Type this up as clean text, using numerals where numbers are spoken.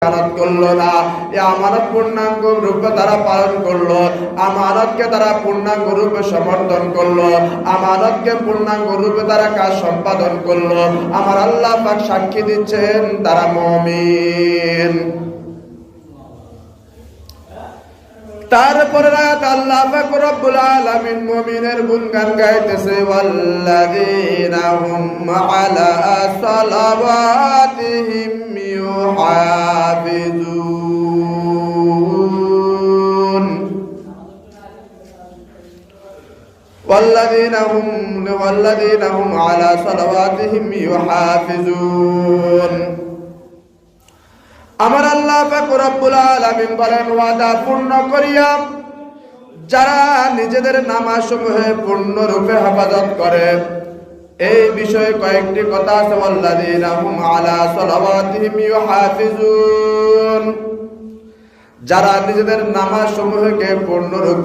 আমানত করলো না, এই আমানত পূর্ণাঙ্গ রূপে তারা পালন করলো, আমানতকে তারা পূর্ণাঙ্গ রূপে সমর্থন করলো, আমানতকে পূর্ণাঙ্গ রূপে তারা কাজ সম্পাদন করলো, আমার আল্লাহ পাক সাক্ষী দিচ্ছেন তারা মুমিন। তারপরে রাত আল্লাহ পাক রব্বুল আলামিন মুমিনের গুণগান গাইতেছে, ওয়াল্লাযীনা হুম আলা সালাওয়াতিহিম ইউহাফিজুন, ওয়াল্লাযীনা হুম আলা সালাওয়াতিহিম ইউহাফিজুন। আমার আল্লাহ পাক রব্বুল আলামিন বলেন, ওয়াদা পূর্ণ করিয়া যারা নিজেদের নামাজসমূহে পূর্ণরূপে হেফাজত করে, এই বিষয়ে কয়েকটি কথা আছে। ওয়াল্লাযীনা হুম আলা সালাওয়াতিহিম ইউহাফিজুন, যারা নিজেদের নামাজসমূহকে পূর্ণরূপে